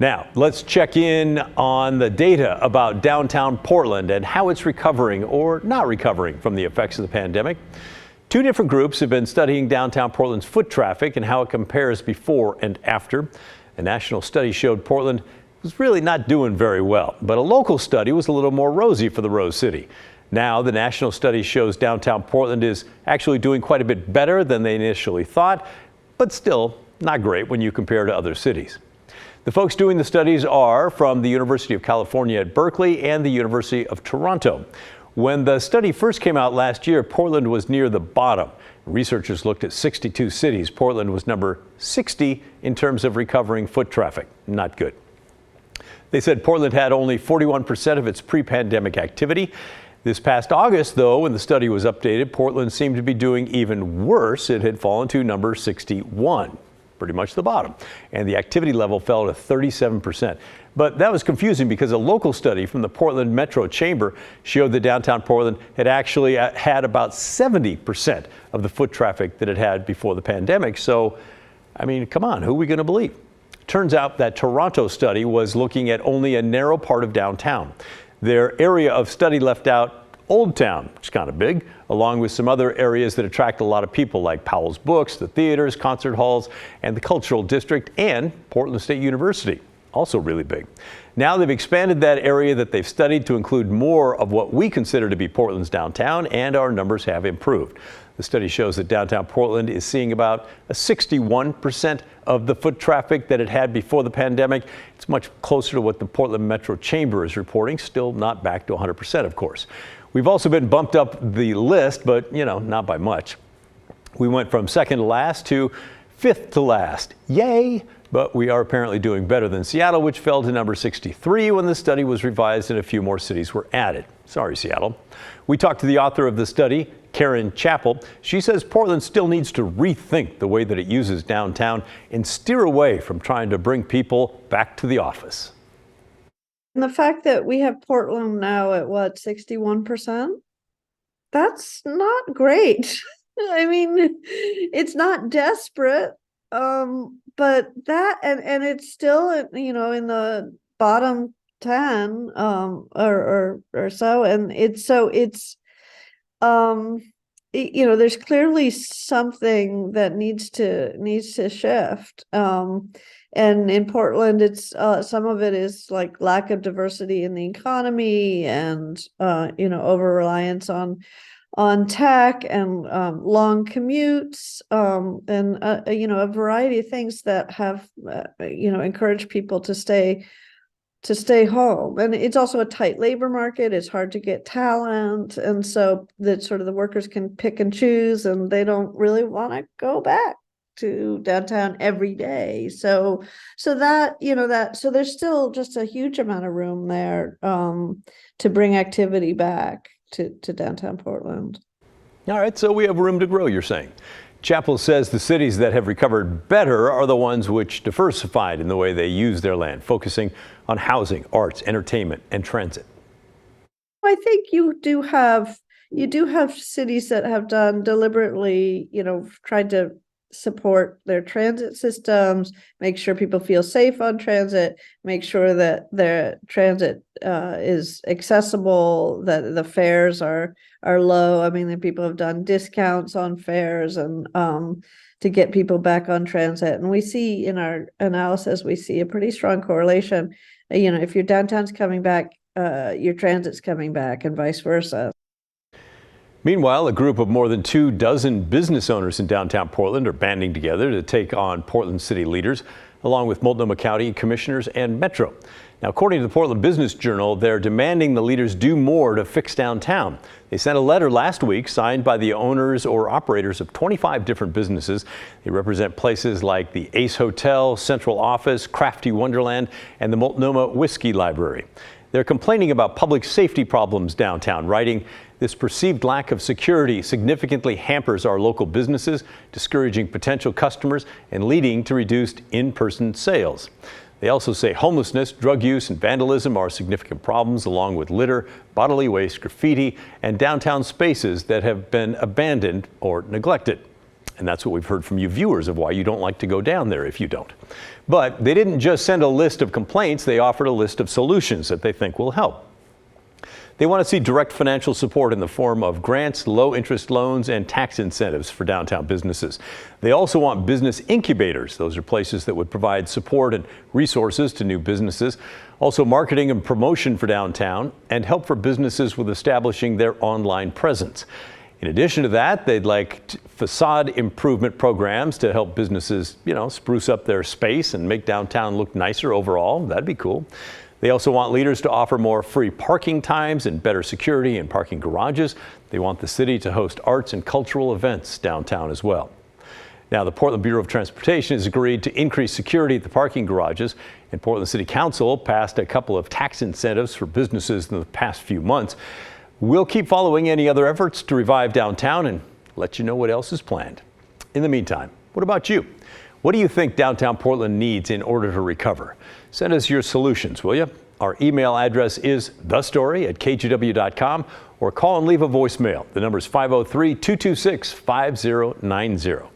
Now, let's check in on the data about downtown Portland and how it's recovering or not recovering from the effects of the pandemic. Two different groups have been studying downtown Portland's foot traffic and how it compares before and after. A national study showed Portland was really not doing very well, but a local study was a little more rosy for the Rose City. Now, the national study shows downtown Portland is actually doing quite a bit better than they initially thought, but still not great when you compare to other cities. The folks doing the studies are from the University of California at Berkeley and the University of Toronto. When the study first came out last year, Portland was near the bottom. Researchers looked at 62 cities. Portland was number 60 in terms of recovering foot traffic. Not good. They said Portland had only 41% of its pre-pandemic activity. This past August, though, when the study was updated, Portland seemed to be doing even worse. It had fallen to number 61. Pretty much the bottom, and the activity level fell to 37%. But that was confusing because a local study from the Portland Metro Chamber showed that downtown Portland had actually had about 70% of the foot traffic that it had before the pandemic. So, I mean, come on, who are we going to believe? Turns out that Toronto study was looking at only a narrow part of downtown. Their area of study left out Old Town, which is kind of big, along with some other areas that attract a lot of people like Powell's Books, the theaters, concert halls, and the Cultural District, and Portland State University, also really big. Now they've expanded that area that they've studied to include more of what we consider to be Portland's downtown, and our numbers have improved. The study shows that downtown Portland is seeing about a 61% of the foot traffic that it had before the pandemic. It's much closer to what the Portland Metro Chamber is reporting, still not back to 100%, of course. We've also been bumped up the list, but, not by much. We went from second to last to fifth to last. Yay! But we are apparently doing better than Seattle, which fell to number 63 when the study was revised and a few more cities were added. Sorry, Seattle. We talked to the author of the study, Karen Chappell. She says Portland still needs to rethink the way that it uses downtown and steer away from trying to bring people back to the office. And the fact that we have Portland now at 61%, that's not great. I mean, it's not desperate, but that and it's still in the bottom 10 or so, and there's clearly something that needs to shift. And in Portland, it's some of it is like lack of diversity in the economy and over reliance on tech and long commutes and a variety of things that have encouraged people to stay home. And it's also a tight labor market. It's hard to get talent, and so that sort of the workers can pick and choose, and they don't really want to go back to downtown every day. So there's still just a huge amount of room there to bring activity back to downtown Portland. All right, so we have room to grow, you're saying. Chappell says the cities that have recovered better are the ones which diversified in the way they use their land, focusing on housing, arts, entertainment, and transit. I think you do have cities that have done deliberately, tried to support their transit systems, make sure people feel safe on transit, make sure that their transit is accessible, that the fares are low. I mean, that people have done discounts on fares and to get people back on transit. And we see in our analysis, we see a pretty strong correlation. If your downtown's coming back, your transit's coming back, and vice versa. Meanwhile, a group of more than 24 business owners in downtown Portland are banding together to take on Portland city leaders, along with Multnomah County commissioners and Metro. Now, according to the Portland Business Journal, they're demanding the leaders do more to fix downtown. They sent a letter last week signed by the owners or operators of 25 different businesses. They represent places like the Ace Hotel, Central Office, Crafty Wonderland, and the Multnomah Whiskey Library. They're complaining about public safety problems downtown, writing, "This perceived lack of security significantly hampers our local businesses, discouraging potential customers and leading to reduced in-person sales." They also say homelessness, drug use, and vandalism are significant problems, along with litter, bodily waste, graffiti, and downtown spaces that have been abandoned or neglected. And that's what we've heard from you viewers of why you don't like to go down there if you don't. But they didn't just send a list of complaints, they offered a list of solutions that they think will help. They want to see direct financial support in the form of grants, low-interest loans, and tax incentives for downtown businesses. They also want business incubators. Those are places that would provide support and resources to new businesses. Also marketing and promotion for downtown, and help for businesses with establishing their online presence. In addition to that, they'd like facade improvement programs to help businesses, spruce up their space and make downtown look nicer overall. That'd be cool. They also want leaders to offer more free parking times and better security in parking garages. They want the city to host arts and cultural events downtown as well. Now, the Portland Bureau of Transportation has agreed to increase security at the parking garages, and Portland City Council passed a couple of tax incentives for businesses in the past few months. We'll keep following any other efforts to revive downtown and let you know what else is planned. In the meantime, what about you? What do you think downtown Portland needs in order to recover? Send us your solutions, will you? Our email address is thestory@kgw.com, or call and leave a voicemail. The number is 503-226-5090.